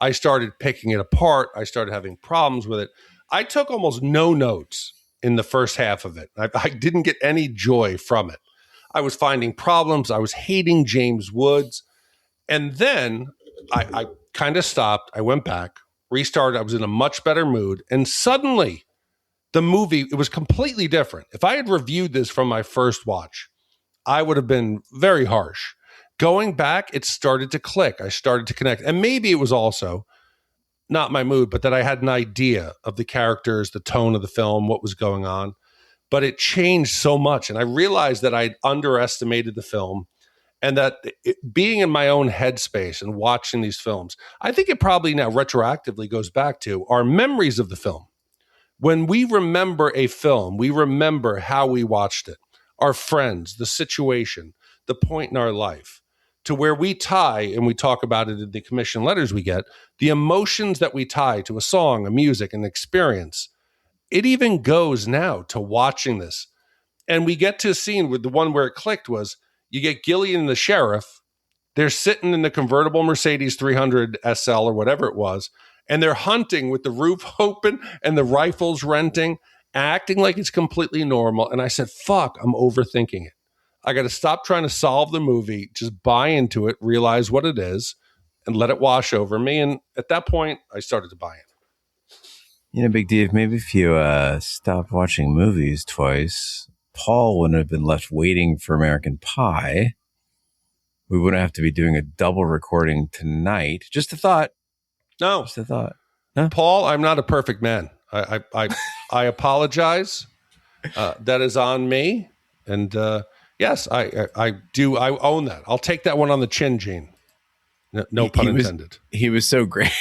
I started picking it apart. I started having problems with it. I took almost no notes in the first half of it. I didn't get any joy from it. I was finding problems. I was hating James Woods. And then I kind of stopped. I went back, restarted. I was in a much better mood. And suddenly the movie, it was completely different. If I had reviewed this from my first watch, I would have been very harsh. Going back, it started to click. I started to connect. And maybe it was also not my mood, but that I had an idea of the characters, the tone of the film, what was going on. But it changed so much. And I realized that I'd underestimated the film, and that being in my own headspace and watching these films, I think it probably now retroactively goes back to our memories of the film. When we remember a film, we remember how we watched it, our friends, the situation, the point in our life, to where we tie, and we talk about it in the commission letters we get, the emotions that we tie to a song, a music, an experience. It even goes now to watching this And we get to a scene with the one where it clicked was you get Gillian and the sheriff. They're sitting in the convertible Mercedes 300 SL or whatever it was, and they're hunting with the roof open and the rifles renting, acting like it's completely normal. And I said, fuck, I'm overthinking it. I got to stop trying to solve the movie, just buy into it, realize what it is, and let it wash over me. And at that point, I started to buy in. You know, Big D, maybe if you stopped watching movies twice, Paul wouldn't have been left waiting for American Pie. We wouldn't have to be doing a double recording tonight. Just a thought. No. Just a thought. No? Paul, I'm not a perfect man. I apologize. That is on me. And yes, I do. I own that. I'll take that one on the chin, Gene. No pun intended. He was so great.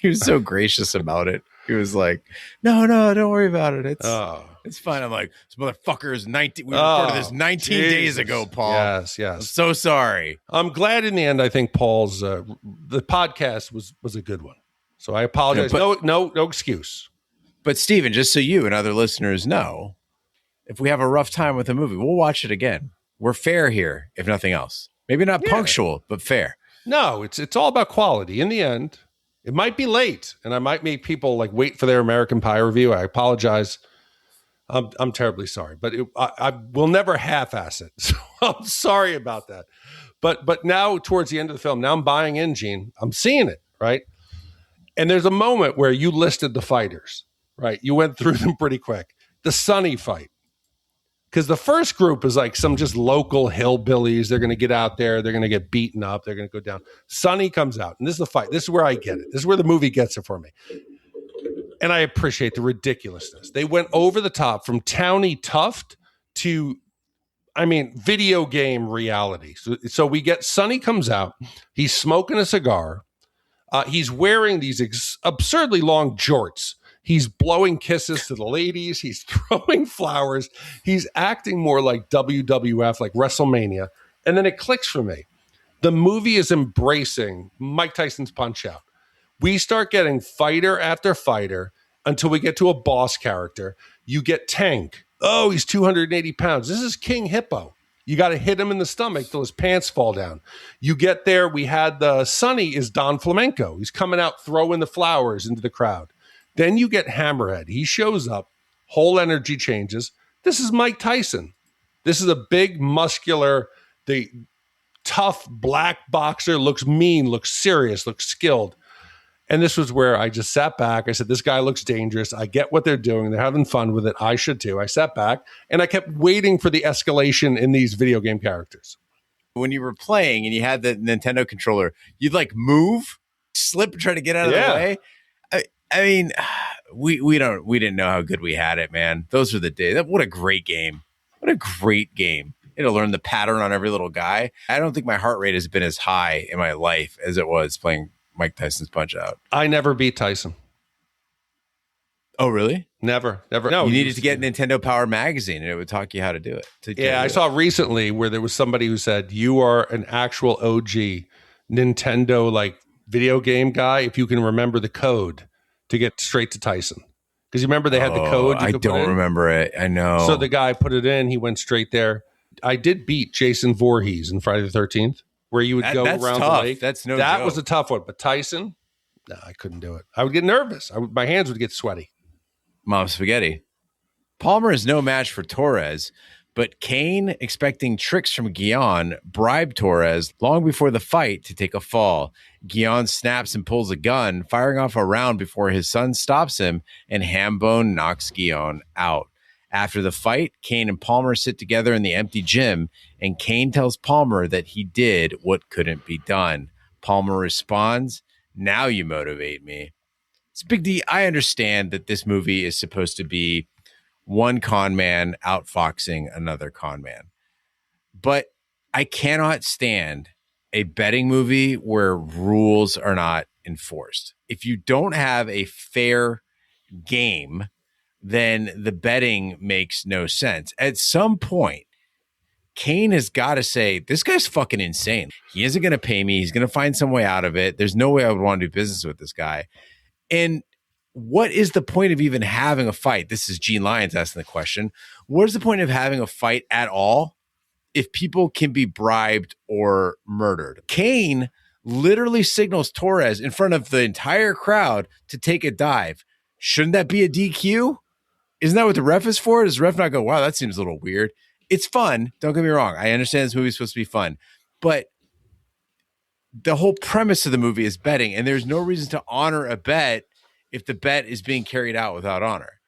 He was so gracious about it. He was like, no, don't worry about it. It's fine. I'm like, this motherfucker is 19. We recorded this 19 days ago, Paul. Yes. I'm so sorry. I'm glad in the end. I think Paul's the podcast was a good one. So I apologize. No excuse. But Steven, just so you and other listeners know, if we have a rough time with a movie, we'll watch it again. We're fair here, if nothing else. Maybe not punctual, but fair. No, it's all about quality. In the end, it might be late, and I might make people like wait for their American Pie review. I apologize. I'm terribly sorry, but I will never half-ass it. So I'm sorry about that. But now towards the end of the film, now I'm buying in, Gene. I'm seeing it, right? And there's a moment where you listed the fighters, right? You went through them pretty quick. The Sonny fight. Because the first group is like some just local hillbillies. They're going to get out there. They're going to get beaten up. They're going to go down. Sonny comes out. And this is the fight. This is where I get it. This is where the movie gets it for me. And I appreciate the ridiculousness. They went over the top from towny tough to, video game reality. So we get Sonny comes out. He's smoking a cigar. He's wearing these absurdly long jorts. He's blowing kisses to the ladies. He's throwing flowers. He's acting more like WWF, like WrestleMania. And then it clicks for me. The movie is embracing Mike Tyson's Punch-Out. We start getting fighter after fighter until we get to a boss character. You get Tank. Oh, he's 280 pounds. This is King Hippo. You got to hit him in the stomach till his pants fall down. You get there. We had Sonny is Don Flamenco. He's coming out throwing the flowers into the crowd. Then you get Hammerhead. He shows up. Whole energy changes. This is Mike Tyson. This is a big, muscular, the tough black boxer. Looks mean, looks serious, looks skilled. And this was where I just sat back. I said, this guy looks dangerous. I get what they're doing. They're having fun with it. I should too. I sat back and I kept waiting for the escalation in these video game characters. When you were playing and you had the Nintendo controller, you'd like move, slip, and try to get out of the way. I mean, we didn't know how good we had it, man. Those are the days. What a great game. What a great game. You know, learn the pattern on every little guy. I don't think my heart rate has been as high in my life as it was playing Mike Tyson's Punch-Out. I never beat Tyson. Oh, really? Never. No, you needed to get Nintendo Power Magazine and it would talk you how to do it. I saw recently where there was somebody who said, you are an actual OG Nintendo like video game guy if you can remember the code to get straight to Tyson. Because you remember they had the code. I don't remember it. I know. So the guy put it in. He went straight there. I did beat Jason Voorhees in Friday the 13th, where you would go around tough. the lake. That was a tough one. But Tyson, no, I couldn't do it. I would get nervous. My hands would get sweaty. Mom spaghetti. Palmer is no match for Torres, but Kane, expecting tricks from Guion, bribed Torres long before the fight to take a fall. Guion snaps and pulls a gun, firing off a round before his son stops him, and Hambone knocks Guion out. After the fight, Kane and Palmer sit together in the empty gym, and Kane tells Palmer that he did what couldn't be done. Palmer responds, "Now you motivate me." It's Big D. I understand that this movie is supposed to be one con man outfoxing another con man, but I cannot stand a betting movie where rules are not enforced. If you don't have a fair game, then the betting makes no sense. At some point, Kane has got to say, this guy's fucking insane. He isn't going to pay me. He's going to find some way out of it. There's no way I would want to do business with this guy. And what is the point of even having a fight? This is Gene Lyons asking the question. What is the point of having a fight at all if people can be bribed or murdered? Kane literally signals Torres in front of the entire crowd to take a dive. Shouldn't that be a DQ? Isn't that what the ref is for? Does the ref not go, wow, that seems a little weird? It's fun. Don't get me wrong. I understand this movie is supposed to be fun, but the whole premise of the movie is betting, and there's no reason to honor a bet if the bet is being carried out without honor.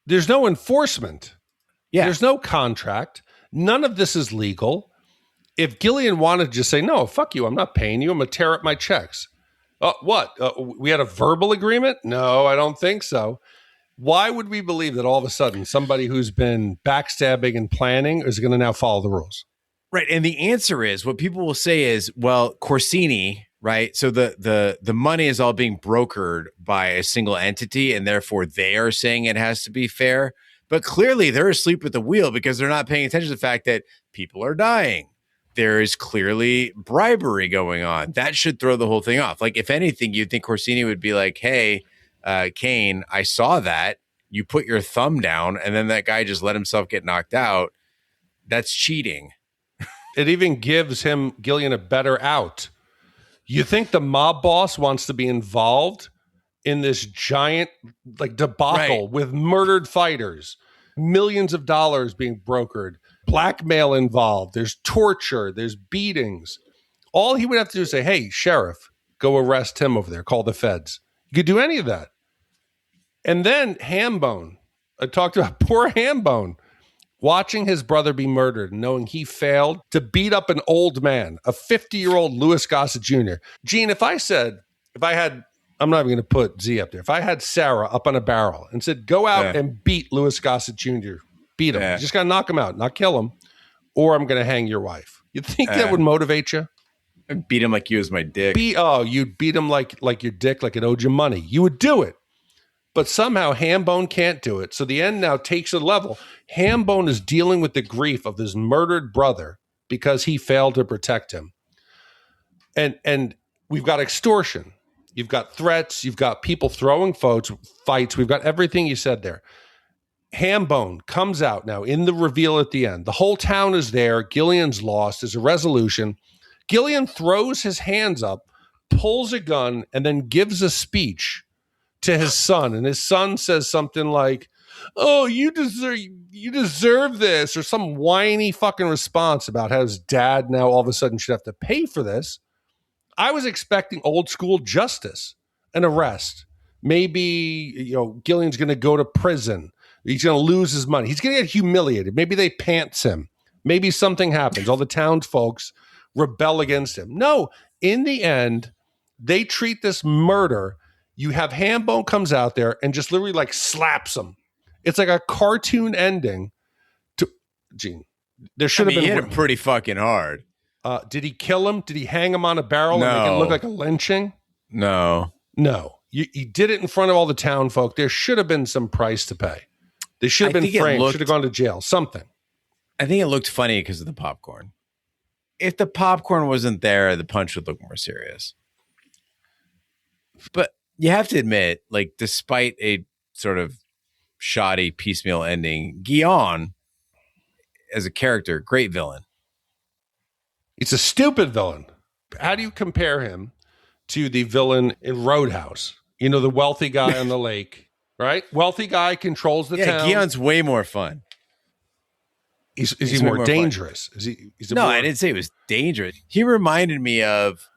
There's no enforcement. Yeah. There's no contract. None of this is legal. If Gillian wanted to just say, no, fuck you, I'm not paying you, I'm going to tear up my checks. What? We had a verbal agreement? No, I don't think so. Why would we believe that all of a sudden somebody who's been backstabbing and planning is going to now follow the rules? Right. And the answer is, what people will say is, well, Corsini, right? So the money is all being brokered by a single entity, and therefore they are saying it has to be fair. But clearly they're asleep at the wheel because they're not paying attention to the fact that people are dying. There is clearly bribery going on. That should throw the whole thing off. Like, if anything, you'd think Corsini would be like, hey, Kane, I saw that. You put your thumb down, and then that guy just let himself get knocked out. That's cheating. It even gives Gillian, a better out. You think the mob boss wants to be involved in this giant debacle with murdered fighters, millions of dollars being brokered, blackmail involved, there's torture, there's beatings. All he would have to do is say, hey, sheriff, go arrest him over there, call the feds. You could do any of that. And then Hambone, I talked about poor Hambone, watching his brother be murdered and knowing he failed to beat up an old man, a 50-year-old Louis Gossett Jr. Gene, if I had, I'm not even going to put Z up there. If I had Sarah up on a barrel and said, go out and beat Louis Gossett Jr., beat him. You just got to knock him out, not kill him, or I'm going to hang your wife. You think that would motivate you? I'd beat him like you was my dick. You'd beat him like your dick, like it owed you money. You would do it. But somehow Hambone can't do it. So the end now takes a level. Hambone is dealing with the grief of his murdered brother because he failed to protect him. And we've got extortion. You've got threats. You've got people throwing fights. We've got everything you said there. Hambone comes out now in the reveal at the end. The whole town is there. Gillian's lost. There's a resolution. Gillian throws his hands up, pulls a gun, and then gives a speech to his son. And his son says something like, oh, you deserve this, or some whiny fucking response about how his dad now all of a sudden should have to pay for this. I was expecting old school justice, an arrest. Maybe, Gillian's going to go to prison. He's going to lose his money. He's going to get humiliated. Maybe they pants him. Maybe something happens. All the townsfolk rebel against him. No, in the end, they treat this murder. You have Hambone comes out there and just literally slaps him. It's like a cartoon ending to Gene. There should have been. He hit him pretty fucking hard. Did he kill him? Did he hang him on a barrel and make it look like a lynching? No. He did it in front of all the town folk. There should have been some price to pay. They should have been framed. Should have gone to jail. Something. I think it looked funny because of the popcorn. If the popcorn wasn't there, the punch would look more serious. But you have to admit, despite a sort of shoddy piecemeal ending, Guion, as a character, great villain. He's a stupid villain. How do you compare him to the villain in Roadhouse? The wealthy guy on the lake, right? Wealthy guy controls the town. Guion's way more fun. Is he more dangerous? I didn't say he was dangerous. He reminded me of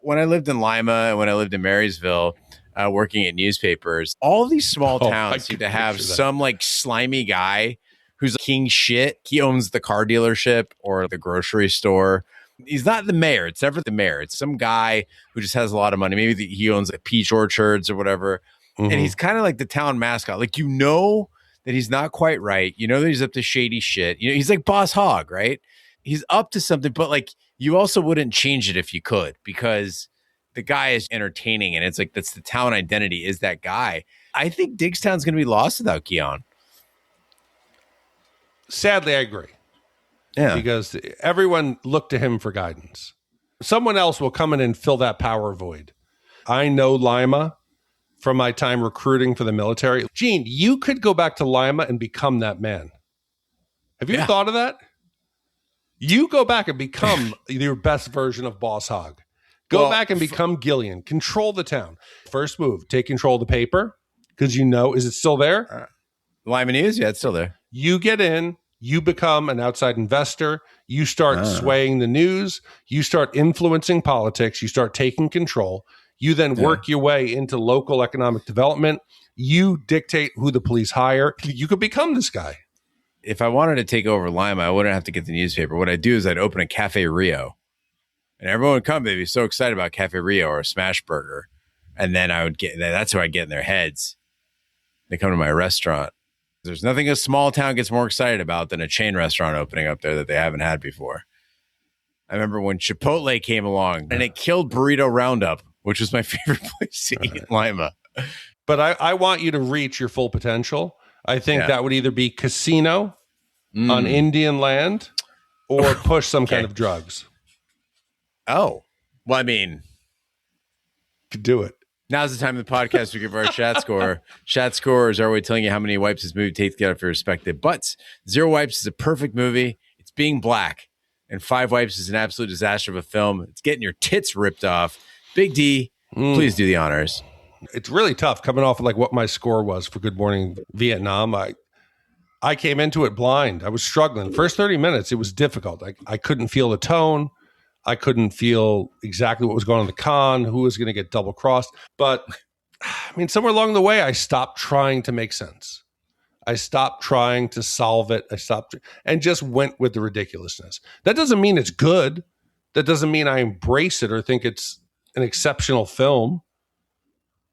when I lived in Lima and when I lived in Marysville, working at newspapers. All these small towns seem to have some slimy guy who's king shit. He owns the car dealership or the grocery store. He's not the mayor. It's never the mayor. It's some guy who just has a lot of money. Maybe he owns peach orchards or whatever. Mm-hmm. And he's kind of like the town mascot. That he's not quite right. That he's up to shady shit. He's like Boss Hogg, right? He's up to something, but you also wouldn't change it if you could, because the guy is entertaining, and it's that's the town identity is that guy. I think Diggstown's going to be lost without Guion. Sadly, I agree. Yeah. Because everyone looked to him for guidance. Someone else will come in and fill that power void. I know Lima. from my time recruiting for the military. Gene, you could go back to Lima and become that man. Have you thought of that? You go back and become your best version of Boss Hogg. Go back and become Gillian. Control the town. First move, take control of the paper because is it still there? Lima News? Yeah, it's still there. You get in, you become an outside investor, you start swaying the news, you start influencing politics, you start taking control, you then work your way into local economic development, you dictate who the police hire, you could become this guy. If I wanted to take over Lima, I wouldn't have to get the newspaper. What I'd do is I'd open a Cafe Rio, and everyone would come. They'd be so excited about Cafe Rio or a smash burger. And then that's who I get in their heads. They come to my restaurant. There's nothing a small town gets more excited about than a chain restaurant opening up there that they haven't had before. I remember when Chipotle came along and it killed Burrito Roundup, which was my favorite place to eat in Lima. But I want you to reach your full potential. I think that would either be casino on Indian land or push some kind of drugs. Oh, well, I mean, could do it. Now's the time of the podcast we give our Shat score. Shat score is our way of telling you how many wipes this movie takes to get out for your respective butts. 0 wipes is a perfect movie. It's being black. And 5 wipes is an absolute disaster of a film. It's getting your tits ripped off. Big D, please do the honors. It's really tough coming off of like what my score was for Good Morning Vietnam. I came into it blind. I was struggling. First 30 minutes, it was difficult. I couldn't feel the tone. I couldn't feel exactly what was going on in the con, who was going to get double crossed. But I mean, somewhere along the way, I stopped trying to make sense. I stopped trying to solve it. And just went with the ridiculousness. That doesn't mean it's good. That doesn't mean I embrace it or think it's an exceptional film.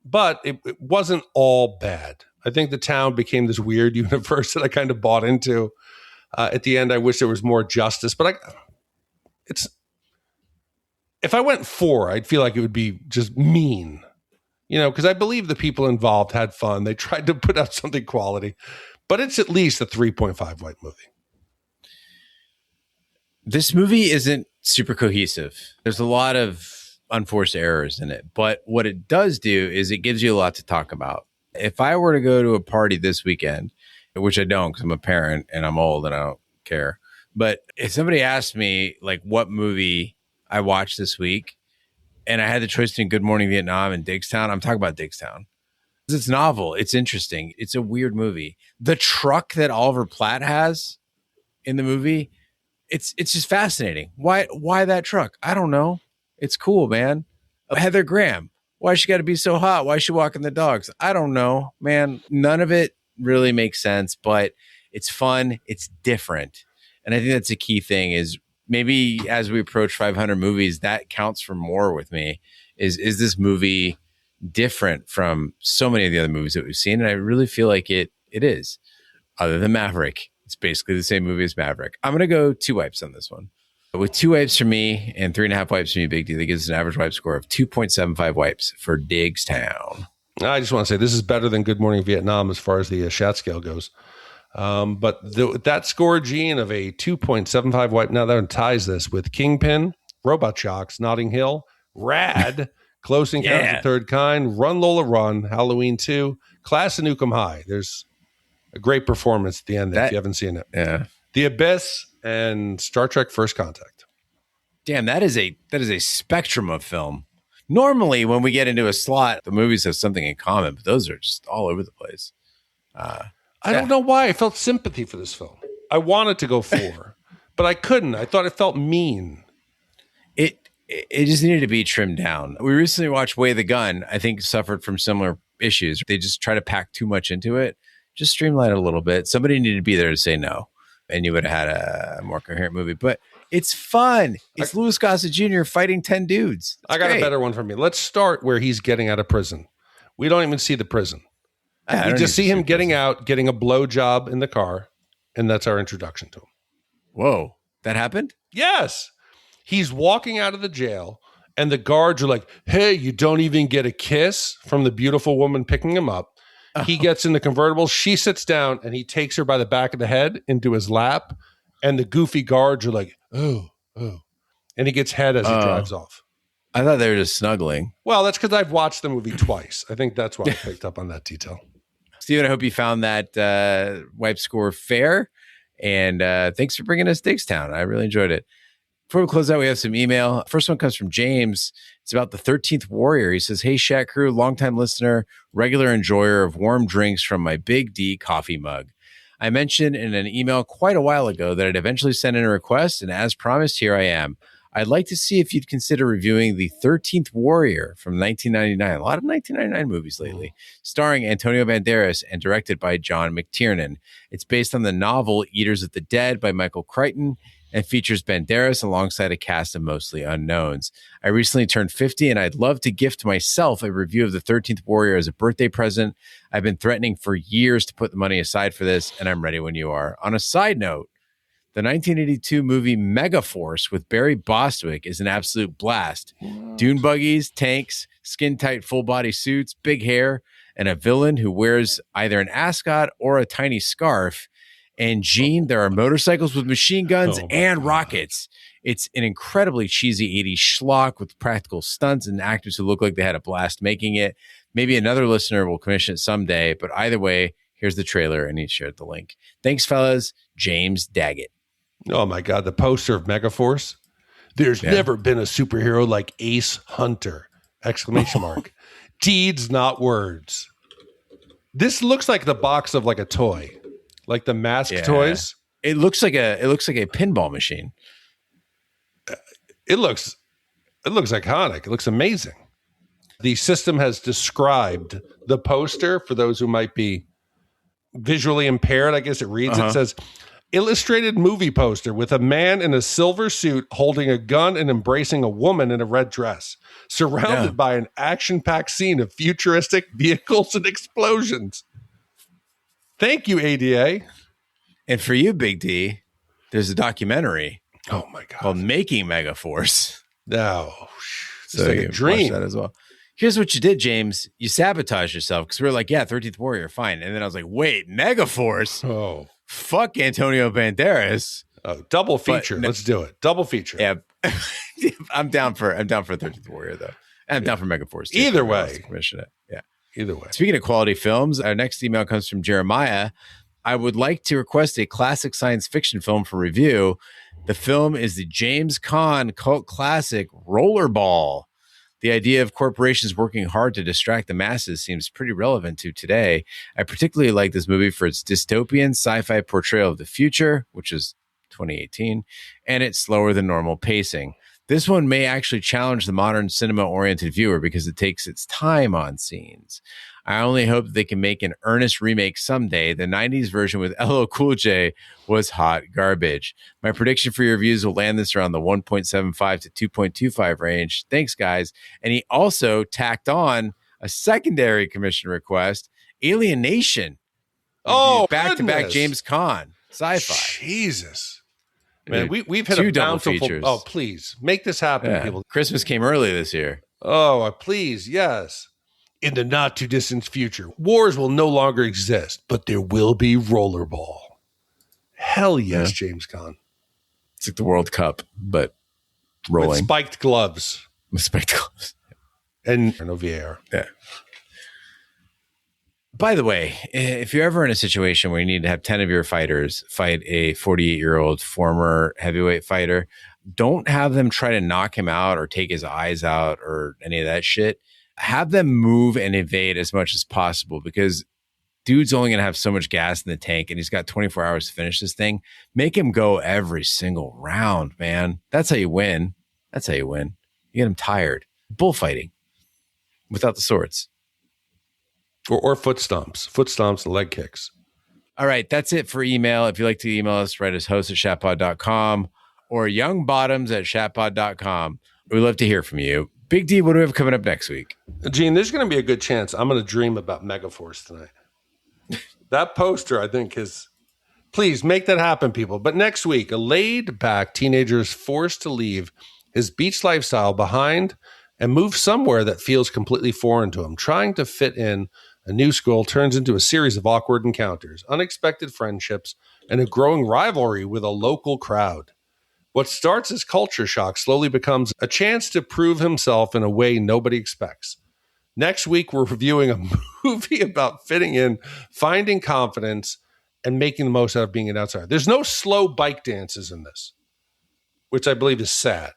But it wasn't all bad. I think the town became this weird universe that I kind of bought into. At the end, I wish there was more justice. But if I went 4, I'd feel like it would be just mean, because I believe the people involved had fun. They tried to put out something quality, but it's at least a 3.5 white movie. This movie isn't super cohesive. There's a lot of unforced errors in it, but what it does do is it gives you a lot to talk about. If I were to go to a party this weekend, which I don't because I'm a parent and I'm old and I don't care, but if somebody asked me like what movie I watched this week and I had the choice between Good Morning Vietnam and Diggstown, I'm talking about Diggstown. It's novel. It's interesting. It's a weird movie. The truck that Oliver Platt has in the movie, it's just fascinating. Why that truck? I don't know. It's cool, man. Heather Graham, why she got to be so hot? Why is she walking the dogs? I don't know, man. None of it really makes sense, but it's fun. It's different. And I think that's a key thing is maybe as we approach 500 movies, that counts for more with me. Is this movie different from so many of the other movies that we've seen? And I really feel like it is. Other than Maverick, it's basically the same movie as Maverick. I'm going to go 2 wipes on this one. With 2 wipes for me and 3.5 wipes for me, Big D, that gives us an average wipe score of 2.75 wipes for Diggstown. I just want to say this is better than Good Morning Vietnam as far as the Shat scale goes. But that score, Gene, of a 2.75 wipe, now that ties this with Kingpin, Robot Shocks, Notting Hill, Rad, Close Encounters of the Third Kind, Run Lola Run, Halloween 2, Class of Nukem High. There's a great performance at the end if you haven't seen it. Yeah. The Abyss and Star Trek First Contact. Damn, that is a spectrum of film. Normally, when we get into a slot, the movies have something in common, but those are just all over the place. I don't know why. I felt sympathy for this film. I wanted to go 4, but I couldn't. I thought it felt mean. It just needed to be trimmed down. We recently watched Way the Gun. I think suffered from similar issues. They just try to pack too much into it. Just streamline it a little bit. Somebody needed to be there to say no, and you would have had a more coherent movie. But it's fun. It's Louis Gossett Jr. fighting 10 dudes. It's I got great. a better one for me. Let's start where he's getting out of prison. We don't even see the prison. We just see him getting out, getting a blowjob in the car, and that's our introduction to him. Whoa, that happened? Yes. He's walking out of the jail, and the guards are like, hey, you don't even get a kiss from the beautiful woman picking him up. He gets in the convertible. She sits down, and he takes her by the back of the head into his lap, and the goofy guards are like, oh. And he gets head as he drives off. I thought they were just snuggling. Well, that's because I've watched the movie twice. I think that's why I picked up on that detail. Steven, I hope you found that wipe score fair. And thanks for bringing us Diggstown. I really enjoyed it. Before we close out, we have some email. First one comes from James. It's about the 13th Warrior. He says, "Hey, Shat Crew, longtime listener, regular enjoyer of warm drinks from my Big D coffee mug. I mentioned in an email quite a while ago that I'd eventually send in a request, and as promised, here I am. I'd like to see if you'd consider reviewing The 13th Warrior from 1999. A lot of 1999 movies lately, starring Antonio Banderas and directed by John McTiernan. It's based on the novel Eaters of the Dead by Michael Crichton and features Banderas alongside a cast of mostly unknowns. I recently turned 50, and I'd love to gift myself a review of The 13th Warrior as a birthday present. I've been threatening for years to put the money aside for this, and I'm ready when you are. On a side note, the 1982 movie Megaforce with Barry Bostwick is an absolute blast. Dune buggies, tanks, skin-tight full-body suits, big hair, and a villain who wears either an ascot or a tiny scarf. And Gene, there are motorcycles with machine guns and rockets. It's an incredibly cheesy 80s schlock with practical stunts and actors who look like they had a blast making it. Maybe another listener will commission it someday, but either way, here's the trailer and he shared the link. Thanks, fellas. James Daggett. Oh my God, the poster of Megaforce. There's never been a superhero like Ace Hunter! Exclamation mark. Deeds, not words. This looks like the box of like a toy. Like the Mask toys. It looks like a pinball machine. It looks iconic. It looks amazing. The system has described the poster for those who might be visually impaired. I guess it reads, it says, illustrated movie poster with a man in a silver suit holding a gun and embracing a woman in a red dress, surrounded by an action-packed scene of futuristic vehicles and explosions. Thank you, ADA. And for you, Big D, there's a documentary. Oh my God. Called Making Megaforce. No. It's So like you a dream. watch that as well. Here's what you did, James. You sabotaged yourself because we were like, 13th Warrior, fine. And then I was like, wait, Megaforce? Oh. Fuck Antonio Banderas. Oh, double feature. Let's do it. Double feature. Yeah. I'm down for 13th Warrior, though. I'm down for Megaforce, too. Either way. Commission it. Yeah. Either way. Speaking of quality films, our next email comes from Jeremiah. I would like to request a classic science fiction film for review. The film is the James Caan cult classic Rollerball. The idea of corporations working hard to distract the masses seems pretty relevant to today. I particularly like this movie for its dystopian sci-fi portrayal of the future, which is 2018, and its slower than normal pacing. This one may actually challenge the modern cinema-oriented viewer because it takes its time on scenes. I only hope that they can make an earnest remake someday. The 90s version with LL Cool J was hot garbage. My prediction for your reviews will land this around the 1.75 to 2.25 range. Thanks, guys. And he also tacked on a secondary commission request, Alien Nation. Oh, back-to-back James Caan. Sci-fi. Jesus. Man, we've hit a bountiful features. Oh, please make this happen, people. Christmas came early this year. Oh, please, yes. In the not too distant future, wars will no longer exist, but there will be rollerball. Hell yes, James Caan. It's like the World Cup, but rolling. With spiked gloves. And no VAR. Yeah. By the way, if you're ever in a situation where you need to have 10 of your fighters fight a 48-year-old former heavyweight fighter, don't have them try to knock him out or take his eyes out or any of that shit. Have them move and evade as much as possible because dude's only going to have so much gas in the tank and he's got 24 hours to finish this thing. Make him go every single round, man. That's how you win. You get him tired. Bullfighting without the swords. Or foot stomps and leg kicks. All right, that's it for email. If you'd like to email us, write us host@shatpod.com or youngbottoms@shatpod.com. We'd love to hear from you. Big D, what do we have coming up next week? Gene, there's going to be a good chance I'm going to dream about Megaforce tonight. That poster, I think, is... Please make that happen, people. But next week, a laid-back teenager is forced to leave his beach lifestyle behind and move somewhere that feels completely foreign to him. Trying to fit in a new school turns into a series of awkward encounters, unexpected friendships, and a growing rivalry with a local crowd. What starts as culture shock slowly becomes a chance to prove himself in a way nobody expects. Next week, we're reviewing a movie about fitting in, finding confidence, and making the most out of being an outsider. There's no slow bike dances in this, which I believe is sad.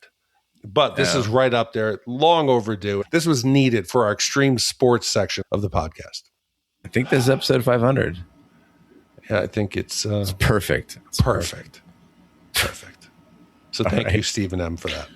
But this is right up there, long overdue. This was needed for our extreme sports section of the podcast. I think this is episode 500. Yeah, I think it's perfect. Perfect. So thank you, Stephen M., for that.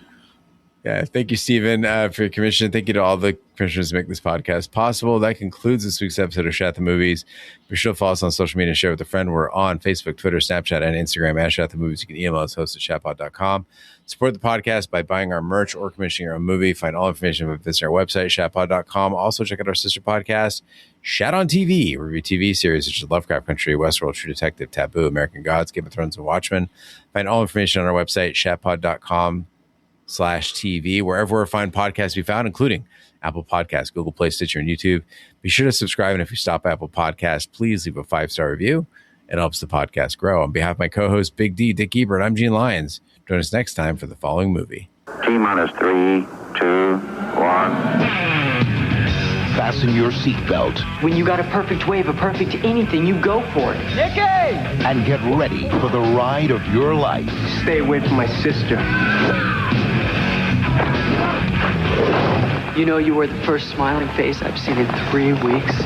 Yeah, thank you, Stephen, for your commission. Thank you to all the commissioners who make this podcast possible. That concludes this week's episode of Shat the Movies. Be sure to follow us on social media and share with a friend. We're on Facebook, Twitter, Snapchat, and Instagram at Shat the Movies. You can email us, host@shatpod.com. Support the podcast by buying our merch or commissioning your own movie. Find all information by visiting our website, shatpod.com. Also, check out our sister podcast, Shat on TV. We review TV series such as Lovecraft Country, Westworld, True Detective, Taboo, American Gods, Game of Thrones, and Watchmen. Find all information on our website, shatpod.com/TV, wherever we're fine podcasts be found, including Apple Podcasts, Google Play, Stitcher, and YouTube. Be sure to subscribe, and if you stop at Apple Podcasts, please leave a 5-star review. It helps the podcast grow. On behalf of my co-host, Big D, Dick Ebert, I'm Gene Lyons. Join us next time for the following movie. T-minus 3, 2, 1. Fasten your seatbelt. When you got a perfect wave, a perfect anything, you go for it. Nicky! And get ready for the ride of your life. Stay away from my sister. You know, you were the first smiling face I've seen in 3 weeks.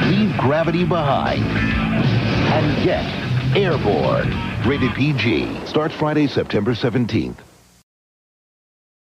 Leave gravity behind and get airborne. Rated PG. Starts Friday, September 17th.